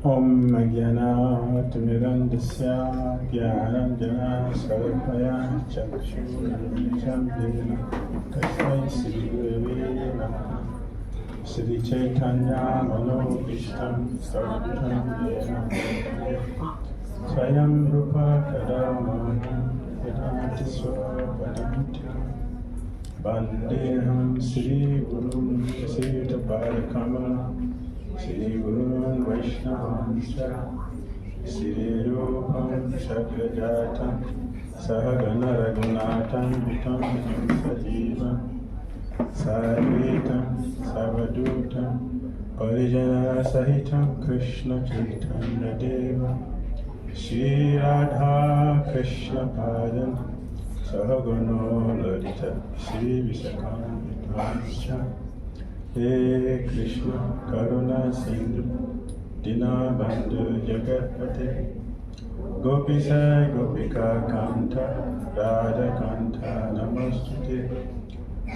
Om Jnana-Timirandasya Jnana Sarvaya Chakshurajam Dhira Tasmai Sri Gurave Namaha Sri Chaitanya Manobishtam Sarvajam Dhira Swayam Rupa Kadamana Vedanta Swapadanta Vandeham Sri Guru Kaseta Balakamana Sri Gurun Vaishnavanscha Sri Rupam Shakrajatam Sahagana Raghunatam Vitam Sajivam Sarvetam Savadutam Parijana Sahitam Krishna Chaitanya Deva Sri Radha Krishna Padan Sahagano Lalita Sri Visakham He Krishna Karuna Sindhu Dinabandhu Jagatpate Gopisa Gopika Kanta Radha Kanta Namostute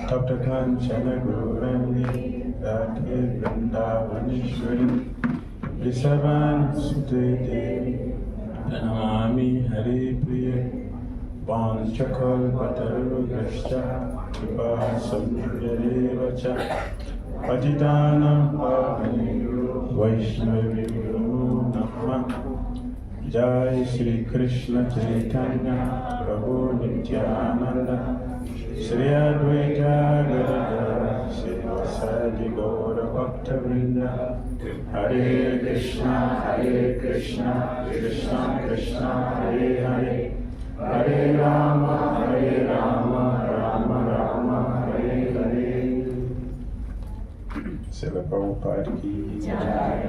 Tapta Kanchana Gaurani Radhe Vrindavaneshwari Vrisabhan Sute Devi Pranamami Hari Priya Vanchakal Pataru Grashta Kripa Samyadevacha Patitanam Pavanyo Vaishnaviyo Namah Jai Sri Krishna Chaitanya Prabhu Nityananda Sri Advaita Gadadara Sri Vasadi Gaura Bhakta Vrinda Hare Krishna Krishna Krishna Hare Hare Hare Rama Rama Rama Hare Hare Srila Prabhupada ki Jai.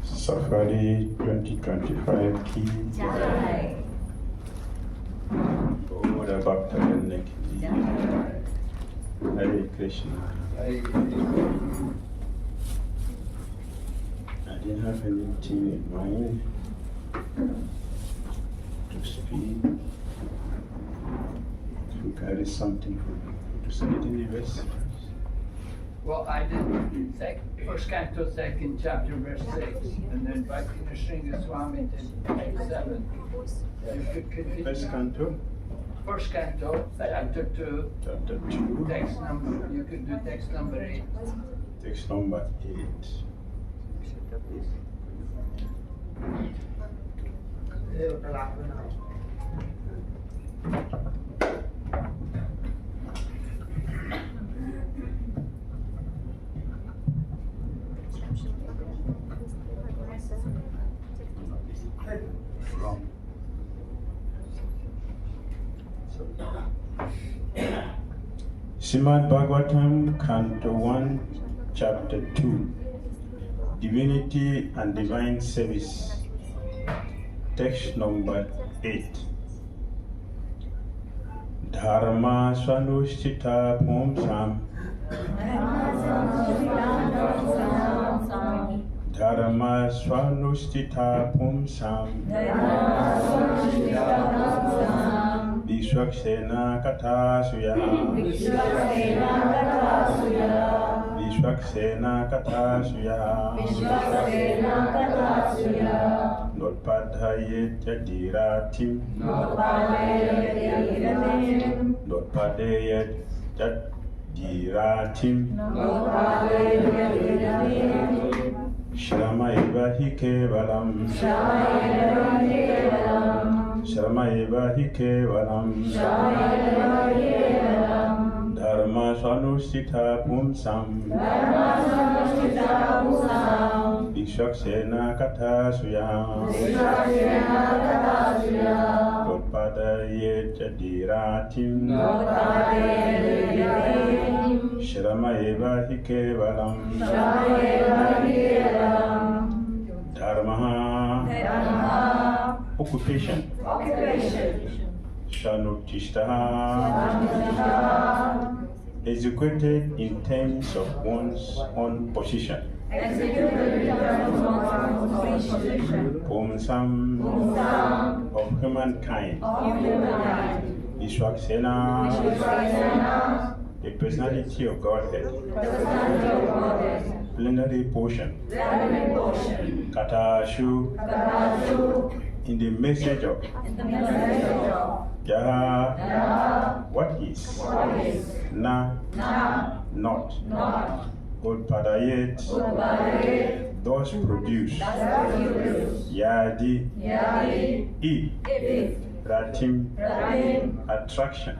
Safari 2025 ki Jai. Gaura Bhakta Vrinda ki Jai. Hare Krishna. I didn't have anything in mind to speak. I think there is something for me to say it in the verse. Well, I did first canto, second chapter, verse 6, and then Bhakti Nrsinga Swami did page 7. You could continue. First canto? First canto, chapter 2. Chapter 2. Text number, you could do text number 8. Text number 8. Srimad Bhagavatam, Canto 1, Chapter 2, Divinity and Divine Service, text number 8. Dharma Swanusthita Pumsam Dharma Swanusthita Pumsam Vishwaksena Kathasuya Vishwaksena Kathasuya Notpadhayet Dhiratim Notpadhayet Dhiratim Shrama eva hi kevalam Shrama eva hi kevalam Dharma Swanusthita Pumsam Vishwaksena Kathasuya Notpadhayet Dhiratim Shrama eva hi kevalam Dharma Occupation Shanutishta executed in terms of one's own position. Pumsam of humankind. Vishwaksena, the personality of Godhead. plenary portion, Katashu, in the message of Yaha, what is, Na, not, Utpadayet, thus produce, Yadi, if, Ratim, attraction,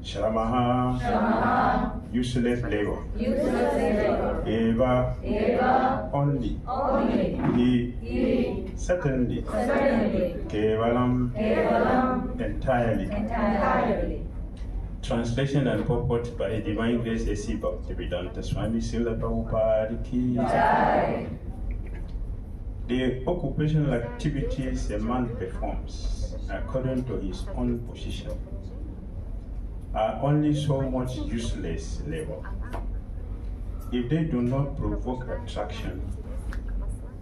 Shramaha, useless labor, Eva, only, He, certainly, Kevalam, entirely. Translation and purport by Divine Grace A.C. Bhakti Swami Srila Prabhupada Ki Jai. The occupational activities a man performs according to his own position are only so much useless labor if they do not provoke attraction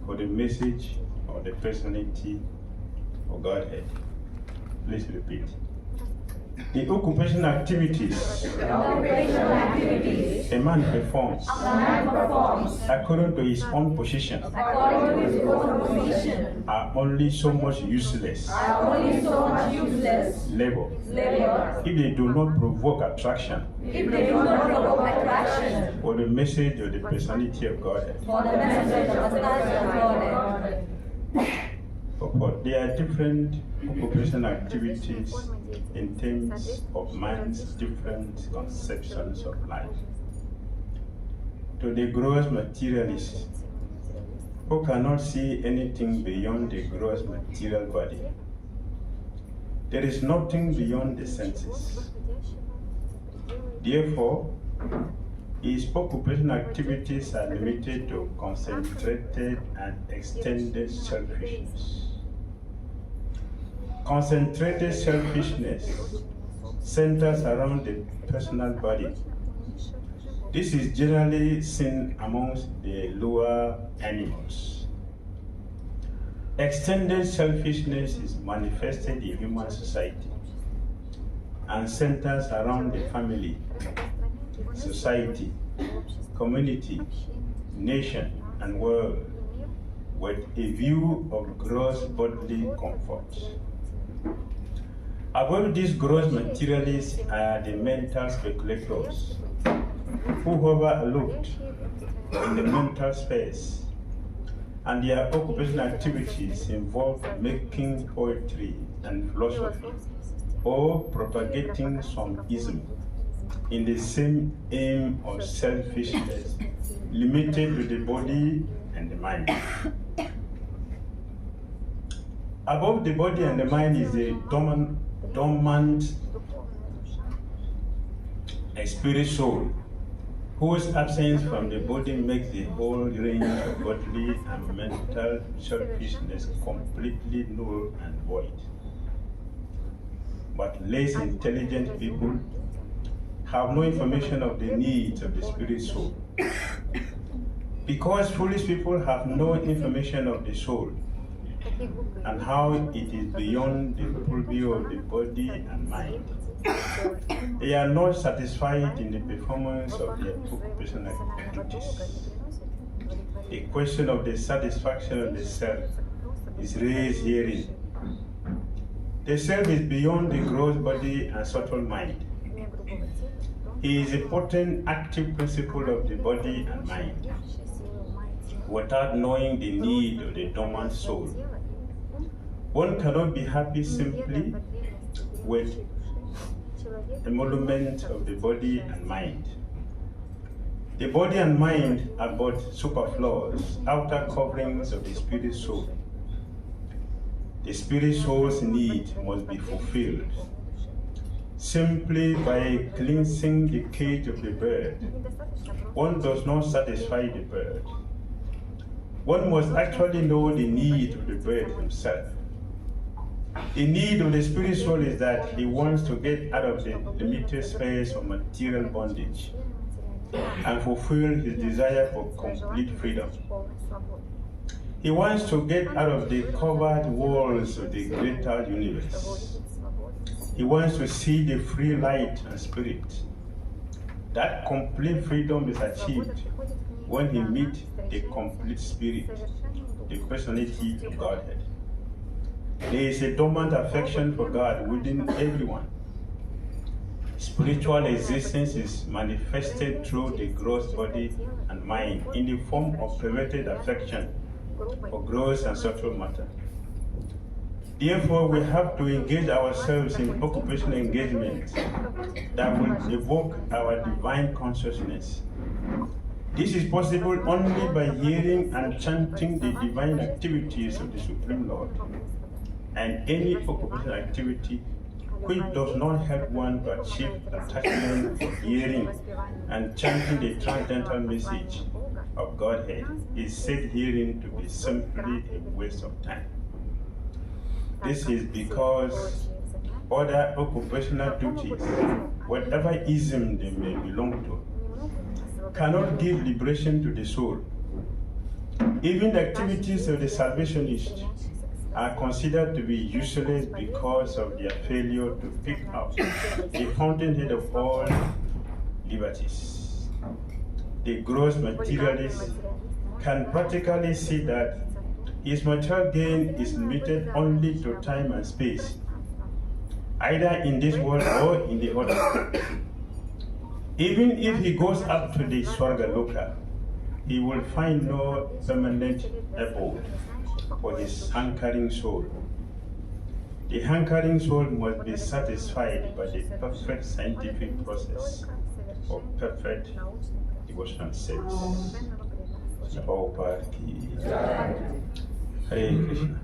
for the message or the personality of Godhead. Please repeat. The occupational activities a man performs according to his own position are only so much useless labor if they do not provoke attraction for the message or the personality of Godhead. But there are different occupational activities in terms of man's different conceptions of life. To the gross materialist, who cannot see anything beyond the gross material body, there is nothing beyond the senses. Therefore, his occupational activities are limited to concentrated and extended selfishness. Concentrated selfishness centers around the personal body. This is generally seen amongst the lower animals. Extended selfishness is manifested in human society and centers around the family, society, community, nation, and world with a view of gross bodily comfort. Above these gross materialists are the mental speculators who hover aloft in the mental space, and their occupational activities involve making poetry and philosophy or propagating some ism in the same aim of selfishness limited to the body and the mind. Above the body and the mind is the dormant spirit soul, whose absence from the body makes the whole range of bodily and mental selfishness completely null and void. But less intelligent people have no information of the needs of the spirit soul. Because foolish people have no information of the soul and how it is beyond the purview of the body and mind, they are not satisfied in the performance of their occupational activities. The question of the satisfaction of the self is raised herein. The self is beyond the gross body and subtle mind. He is a potent active principle of the body and mind. Without knowing the need of the dormant soul, one cannot be happy simply with emolument of the body and mind. The body and mind are but superfluous outer coverings of the spirit soul. The spirit soul's need must be fulfilled simply by cleansing the cage of the bird. One does not satisfy the bird. One must actually know the need of the bird himself. The need of the spirit soul is that he wants to get out of the limited space of material bondage and fulfill his desire for complete freedom. He wants to get out of the covered walls of the greater universe. He wants to see the free light and spirit. That complete freedom is achieved when he meets the complete spirit, the personality of Godhead. There is a dormant affection for God within everyone. Spiritual existence is manifested through the gross body and mind in the form of perverted affection for gross and subtle matter. Therefore, we have to engage ourselves in occupational engagements that will evoke our divine consciousness. This is possible only by hearing and chanting the divine activities of the Supreme Lord. And any occupational activity which does not help one to achieve attachment for hearing and chanting the transcendental message of Godhead is said herein to be simply a waste of time. This is because other occupational duties, whatever ism they may belong to, cannot give liberation to the soul. Even the activities of the salvationists are considered to be useless because of their failure to pick up the fountainhead of all liberties. The gross materialist can practically see that his material gain is limited only to time and space, either in this world or in the other. Even if he goes up to the Swargaloka, he will find no permanent abode for his hankering soul. The hankering soul must be satisfied by the perfect scientific process of perfect devotional service. Prabhupada ki Jai. Hare Krishna.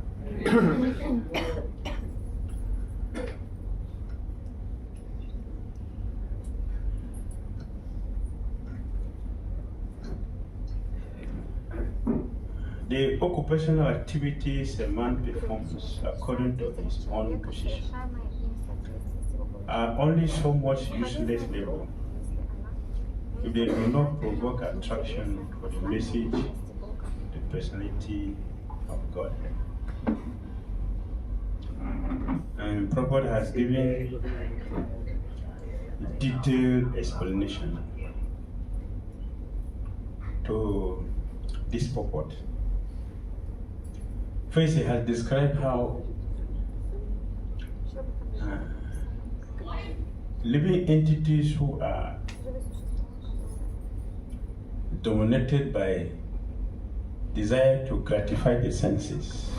The occupational activities a man performs according to his own position are only so much useless labor if they do not provoke attraction for the message, the personality of Godhead. And Prabhupada has given a detailed explanation to this purport. First, he has described how living entities who are dominated by desire to gratify the senses,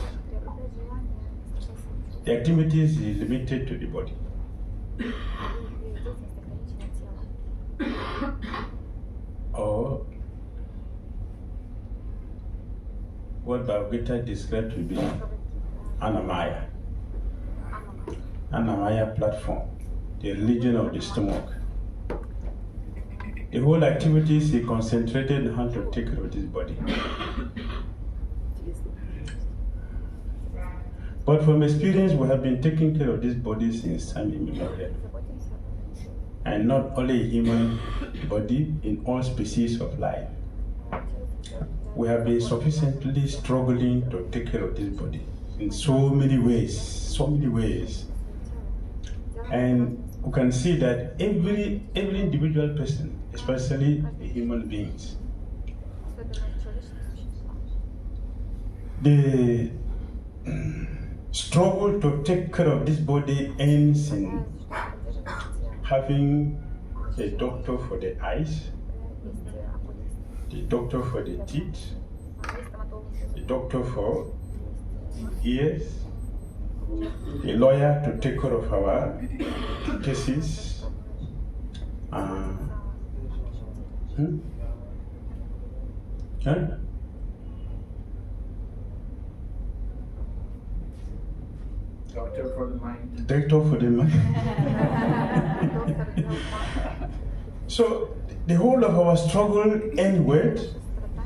the activities is limited to the body. Or what Bhagavad Gita described to be Annamaya platform, the religion of the stomach. The whole activities he concentrated on how to take care of his body. But from experience, we have been taking care of this body since time immemorial. And not only human body, in all species of life. We have been sufficiently struggling to take care of this body in so many ways. And we can see that every individual person, especially the human beings, the struggle to take care of this body ends in having a doctor for the eyes, the doctor for the teeth, the doctor for ears, a lawyer to take care of our cases, Doctor for the mind. Doctor for the mind. So the whole of our struggle ends with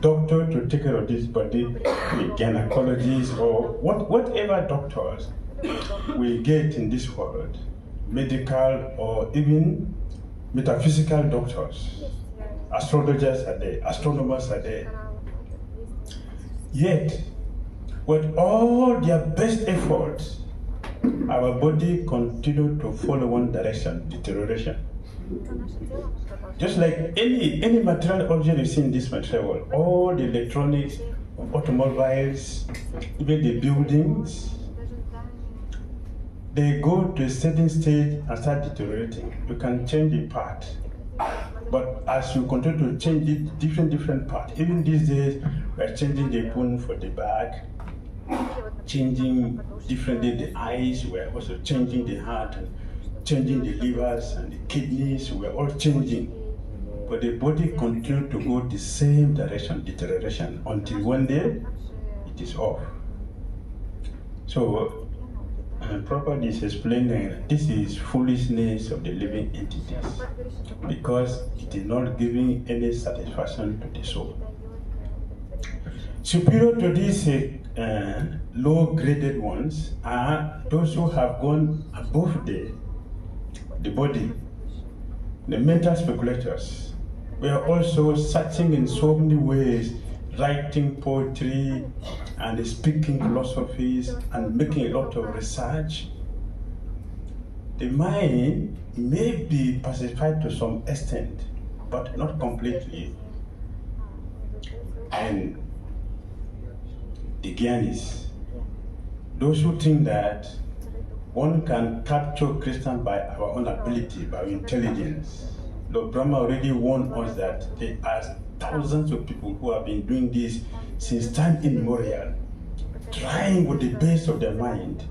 doctor to take care of this body, with gynecologists or whatever doctors we get in this world, medical or even metaphysical doctors, astrologers are there, astronomers are there. Yet, with all their best efforts, our body continues to follow one direction, deterioration. Just like any material object you see in this material world, all the electronics, automobiles, even the buildings, they go to a certain stage and start deteriorating. You can change the part, but as you continue to change it, different parts. Even these days, we are changing the bone for the back, changing differently the eyes. We are also changing the heart, and changing the livers and the kidneys. We are all changing, but the body continues to go the same direction, deterioration, until one day it is off. So. Prabhupada is explaining this is foolishness of the living entities because it is not giving any satisfaction to the soul. Superior to these low-graded ones are those who have gone above the body, the mental speculators. We are also searching in so many ways, writing poetry and speaking philosophies and making a lot of research. The mind may be pacified to some extent, but not completely. And the Gyanis, those who think that one can capture Krishna by our own ability, by intelligence. Lord Brahma already warned us that there are thousands of people who have been doing this since time immemorial, trying with the base of their mind.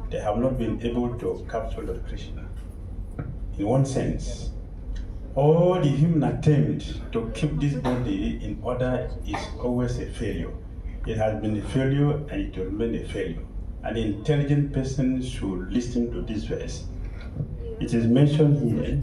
They have not been able to capture Lord Krishna. In one sense, all the human attempt to keep this body in order is always a failure. It has been a failure and it will remain a failure. An intelligent person should listen to this verse. It is mentioned here.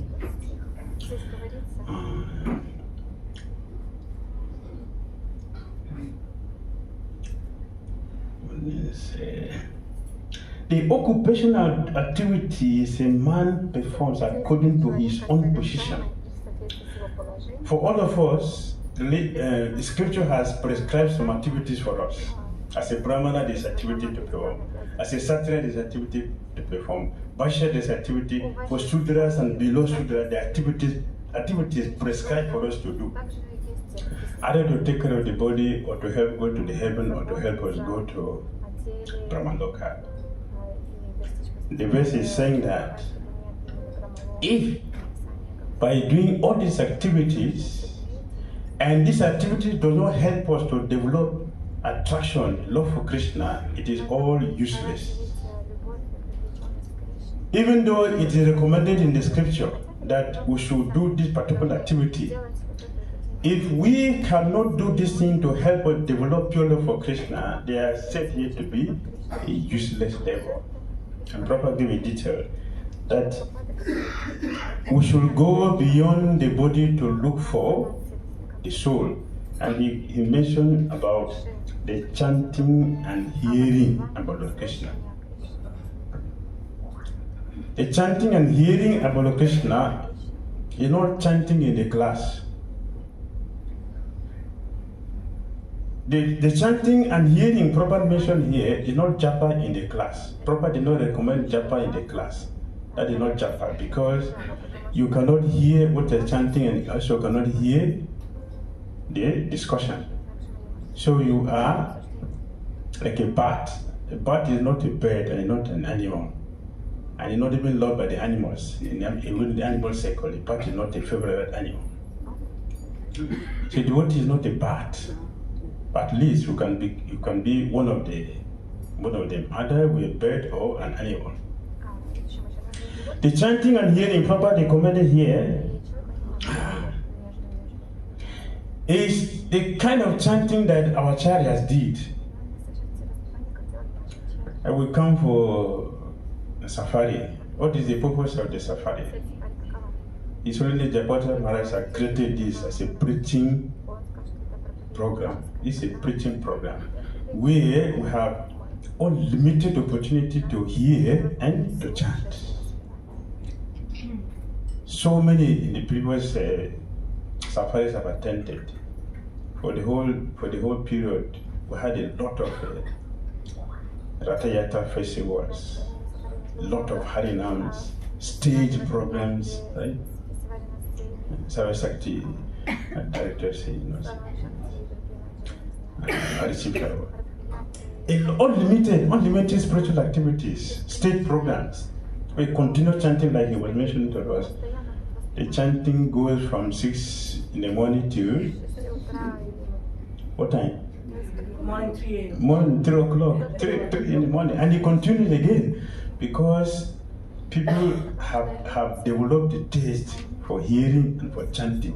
The occupational activities a man performs according to his own position. For all of us, the scripture has prescribed some activities for us. As a Brahmana, there's activity to perform. As a Kshatriya, there's activity to perform. Vaishya, there's activity. For Sudras and below Sudra, the activities prescribed for us to do. Either to take care of the body, or to help go to the heaven, or to help us go to Brahmaloka. The verse is saying that if by doing all these activities, and these activities do not help us to develop attraction, love for Krishna, it is all useless. Even though it is recommended in the scripture that we should do this particular activity, if we cannot do this thing to help us develop pure love for Krishna, they are said here to be a useless level. And Prabhupada gave a detail that we should go beyond the body to look for the soul. And he mentioned about the chanting and hearing about Lord Krishna. The chanting and hearing about Lord Krishna is not chanting in the class. The chanting and hearing Prabhupada mentioned here is not japa in the class. Prabhupada did not recommend japa in the class. That is not japa because you cannot hear what they're chanting and also cannot hear the discussion. So you are like a bat. A bat is not a bird and not an animal. And it's not even loved by the animals. Even the animal circle, a bat is not a favorite animal. So the word is not a bat. But at least you can be one of them, either with a bird or an animal. The chanting and hearing Prabhupada recommended here is the kind of chanting that our acharyas did. I will come for a safari. What is the purpose of the safari? It's only the Maharaj has created this as a preaching program. It's a preaching program where we have unlimited opportunity to hear and to chant. So many in the previous safaris have attended. For the whole period, we had a lot of Ratayatra festivals, a lot of harinams, stage programs, right? Sarasakti director said, unlimited spiritual activities, state programs. We continue chanting like he was mentioning to us. The chanting goes from 6 in the morning to what time? Morning 3 a.m. Morning 3 o'clock, 3 in the morning, and he continues again because people have developed a taste for hearing and for chanting.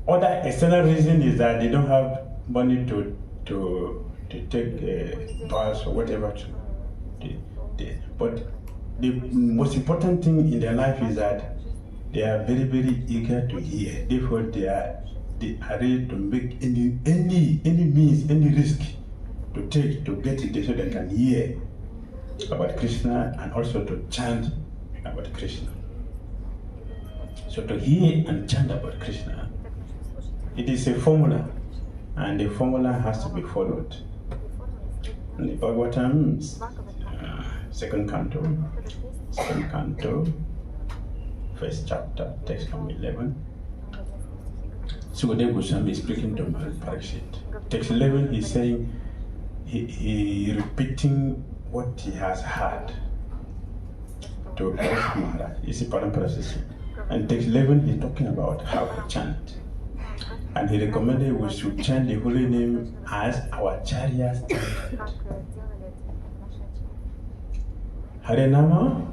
Other external reason is that they don't have money to take a bus or whatever. But the most important thing in their life is that they are very, very eager to hear. Therefore, they are ready to make any means, any risk to take to get it so they can hear about Krishna and also to chant about Krishna. So to hear and chant about Krishna, it is a formula, and the formula has to be followed. In the Bhagavatam, second canto, first chapter, text number 11. Sukadeva Goswami is speaking to Parikshit. Text 11, he's saying, he repeating what he has heard to Maharaj. It's a parampara system. And text 11, he's talking about how to chant. And he recommended we should chant the holy name as our acharyas chanted. Hare Nama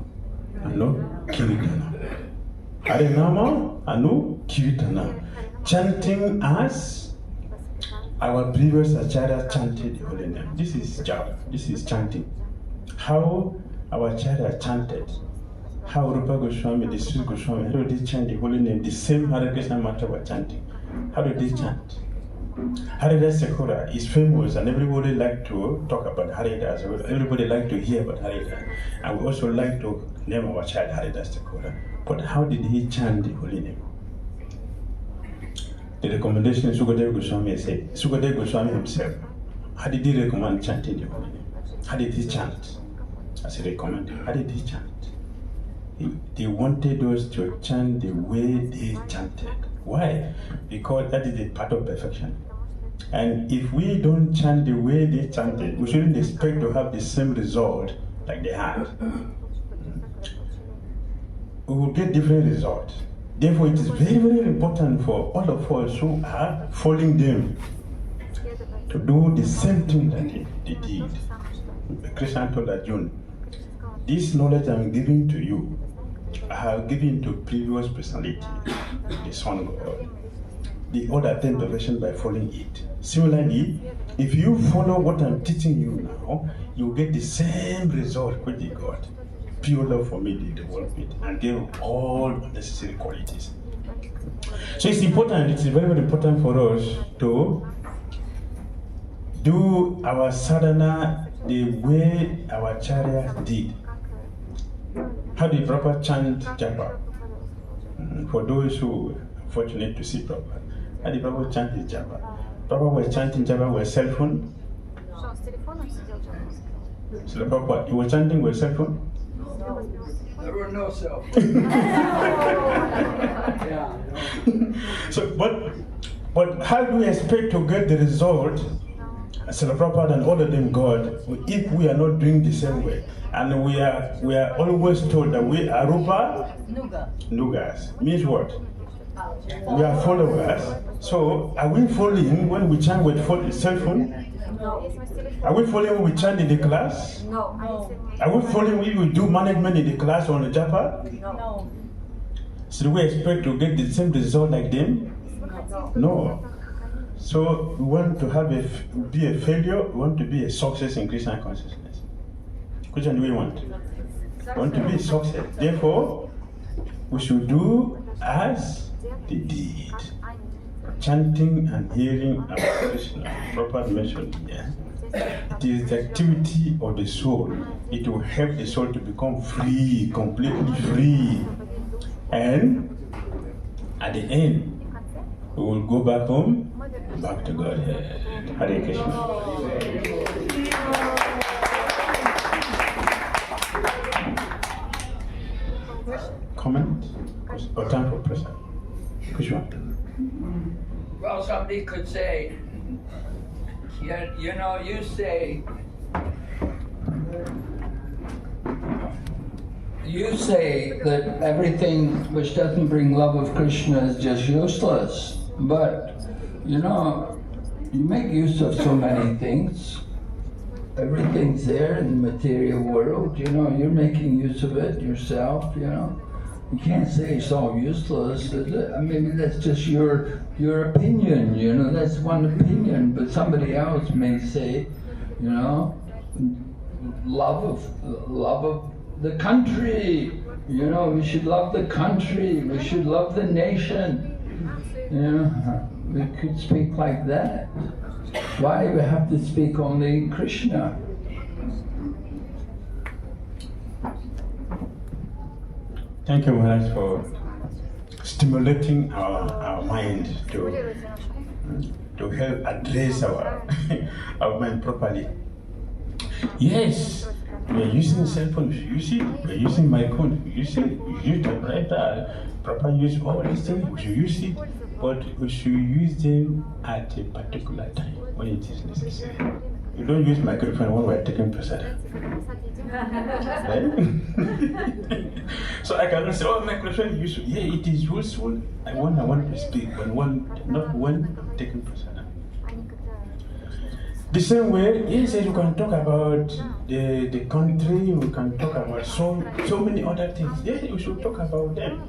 Anu Kirtana. Hare Nama Anu Kirtana. Chanting as our previous acharya chanted the holy name. This is japa. This is chanting. How our acharya chanted. How Rupa Goswami, the Sri Goswami, how did they chant the holy name? The same Hare Krishna mantra were chanting. How did they chant? Haridas Sakura is famous and everybody like to talk about Haridas. Everybody like to hear about Haridas. And we also like to name our child Haridas Sakura. But how did he chant the holy name? The recommendation Sukadeva Goswami said, Sukadeva Goswami himself, how did he recommend chanting the holy name? How did he chant? As he recommended, how did he chant? They wanted us to chant the way they chanted. Why? Because that is a part of perfection. And if we don't chant the way they chanted, we shouldn't expect to have the same result like they had. We will get different results. Therefore, it is very, very important for all of us who are following them to do the same thing that they did. Krishna told Arjuna, this knowledge I'm giving to you, I have given to previous personality, the Son of God. They all attain perfection by following it. Similarly, if you follow what I'm teaching you now, you get the same result which they got. Pure love for me, they develop it and gave all necessary qualities. So it's important, it's very, very important for us to do our sadhana the way our acharyas did. How do you proper chant japa? For those who are fortunate to see Prabhupada, how do you proper chant his japa? Prabhupada was chanting japa with cell phone. So Prabhupada, you were chanting with cell phone? There were no cell phones. So, but how do we expect to get the result Srila Prabhupada and all of them got if we are not doing the same way? And we are always told that we are Rupa Nugas. Means what? We are followers. So are we following when we chant with cell phone? No. Are we following when we chant in the class? No. Are we following when we do management in the class on the japa? No. So do we expect to get the same result like them? No. So we want to be a failure, we want to be a success in Krishna consciousness. Which one do we want? We want to be a success. Therefore, we should do as they did. Chanting and hearing about Krishna, proper mention here. It is the activity of the soul. It will help the soul to become free, completely free. And at the end, we will go back home, back to God. Hare Krishna. Comment? or time for prasad? Which one? Well, somebody could say, you say that everything which doesn't bring love of Krishna is just useless. But, you make use of so many things. Everything's there in the material world, you're making use of it yourself, You can't say it's all useless, is it? I mean, that's just your opinion, that's one opinion, but somebody else may say, love of the country, we should love the country, we should love the nation, we could speak like that. Why we have to speak only Krishna? Thank you, Maharaj, for stimulating our mind to help address our mind properly. Yes, we are using cell phone, we should use it. We are using my phone, we use it. We use typewriter, proper use of all these things, we should use it. But we should use them at a particular time when it is necessary. You don't use microphone when we're taking prasad. Right? So I cannot say, microphone is useful. Yeah, it is useful. I want to speak not when taking prasad. The same way, yes, we can talk about the country, we can talk about so many other things. Yes, we should talk about them.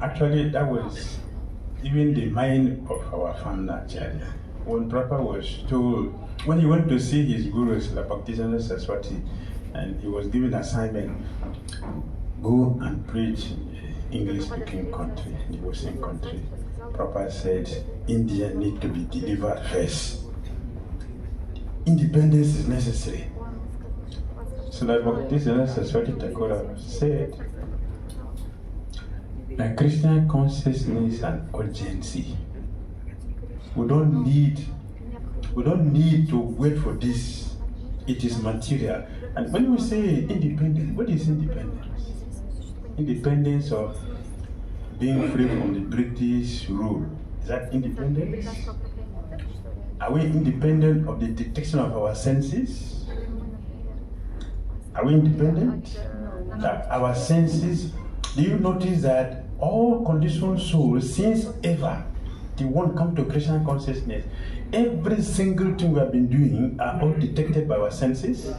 Actually, that was even the mind of our founder, Acharya. When Prabhupada was told, when he went to see his gurus, like Bhakti Saraswati, and he was given assignment, go and preach English-speaking country, the Western country. Prabhupada said, India need to be delivered first. Independence is necessary. So like Bhakti Saraswati Thakur said, the Christian consciousness and urgency. We don't need to wait for this. It is material. And when we say independence, what is independence? Independence of being free from the British rule. Is that independence? Are we independent of the detection of our senses? Are we independent? That our senses, do you notice that all conditioned souls, since ever, they won't come to Krishna consciousness, every single thing we have been doing are all detected by our senses?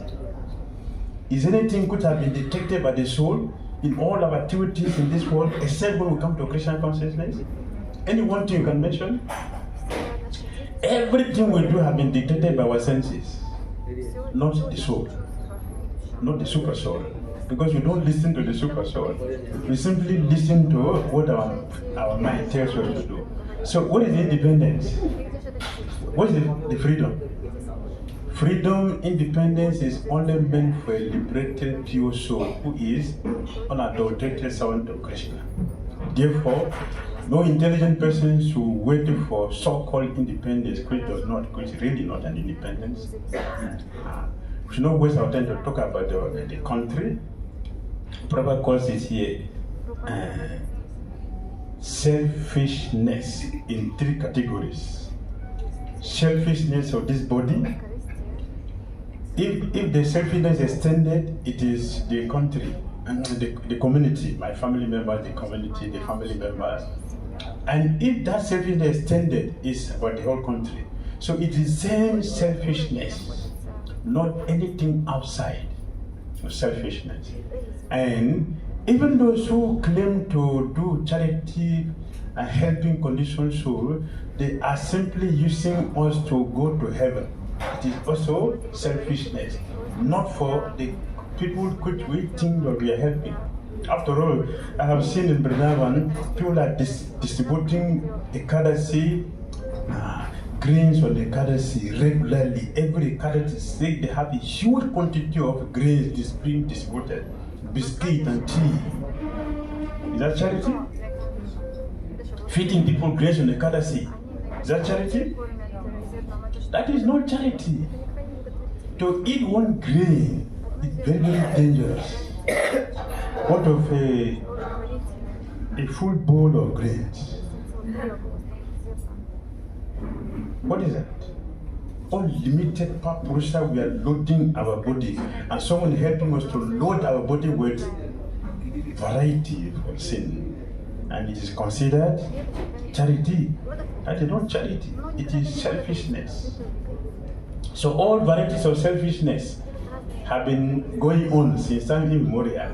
Is anything could have been detected by the soul in all our activities in this world, except when we come to Krishna consciousness? Any one thing you can mention? Everything we do have been detected by our senses, not the soul, not the super soul. Because we don't listen to the super soul. We simply listen to what our mind tells us to do. So what is independence? What is the freedom? Freedom, independence is only meant for a liberated pure soul who is unadulterated servant of Krishna. Therefore, no intelligent person should wait for so-called independence, which is really not an independence. We should not waste our time to talk about the country. Prabhupada calls it here selfishness in 3 categories. Selfishness of this body. If the selfishness is extended, it is the country and the community, my family members, the community, the family members. And if that selfishness is extended, it's about the whole country. So it is same selfishness, not anything outside of selfishness. And even those who claim to do charity and helping conditioned souls, they are simply using us to go to heaven. It is also selfishness, not for the people which we think that we are helping. After all, I have seen in Vrindavan, people are distributing Ekadasi, grains on the Ekadasi regularly. Every Ekadasi, they have a huge quantity of grains being distributed, biscuit and tea. Is that charity? Feeding people grains on the Ekadasi. Is that charity? That is not charity. To eat one grain is very, very dangerous. What of a full bowl of grains. What is that? Unlimited purpose that we are loading our body, and someone helping us to load our body with variety of sin, and it is considered charity. That is not charity, it is selfishness. So all varieties of selfishness have been going on since time immemorial.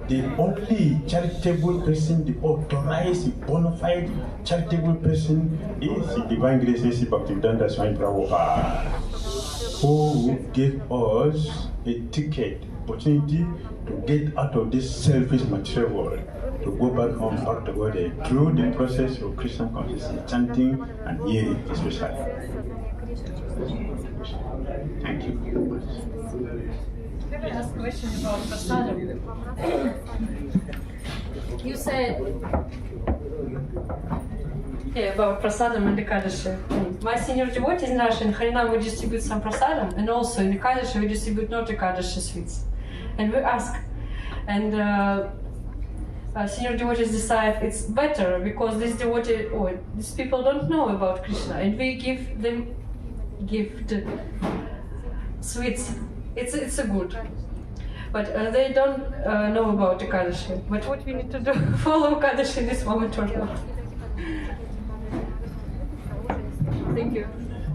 The only charitable person, the authorized, bona fide charitable person is the Divine Grace Bhakti Swami Prabhupada, who gave us a ticket, opportunity to get out of this selfish material world, to go back home, back to God through the process of Christian consciousness, chanting and hearing especially. Thank you. Can I ask a question about prasadam? You said about prasadam and Ekadashi. My senior devotees in Russia in Harinam we distribute some prasadam, and also in Ekadashi we distribute not Ekadashi sweets. And we ask, and senior devotees decide it's better because these these people don't know about Krishna, and we give them gift sweets. It's a good, but they don't know about Ekadashi. But what we need to do, follow Ekadashi in this moment or not? Thank you.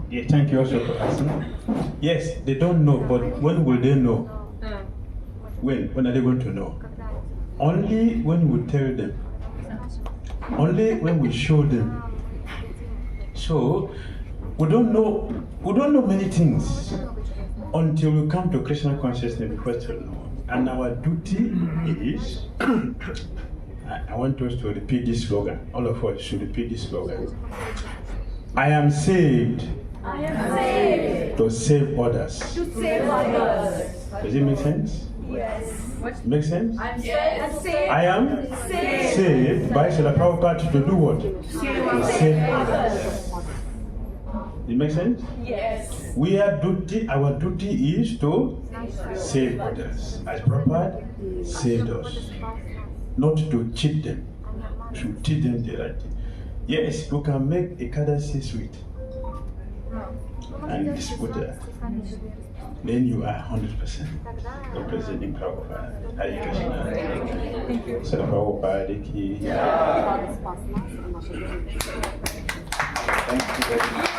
Yeah, thank you also for asking. Yes, they don't know, but when will they know? When are they going to know? Only when we tell them. Only when we show them. So we don't know many things until we come to Krishna consciousness before to know. And our duty is, I want us to repeat this slogan. All of us should repeat this slogan. I am saved. I am saved To save others. to save others. Does it make sense? Yes. Make sense? I'm saved. I am saved by Srila Prabhupada to do what? To save others. It makes sense? Yes. Our duty is to save others. As Prabhupada saved us. Not to cheat them. To teach them the right thing. Yes, you can make Ekadashi sweet and distribute that. Then you are 100% representing Prabhupada. Hare Krishna. Srila Prabhupada ki. Thank you very much.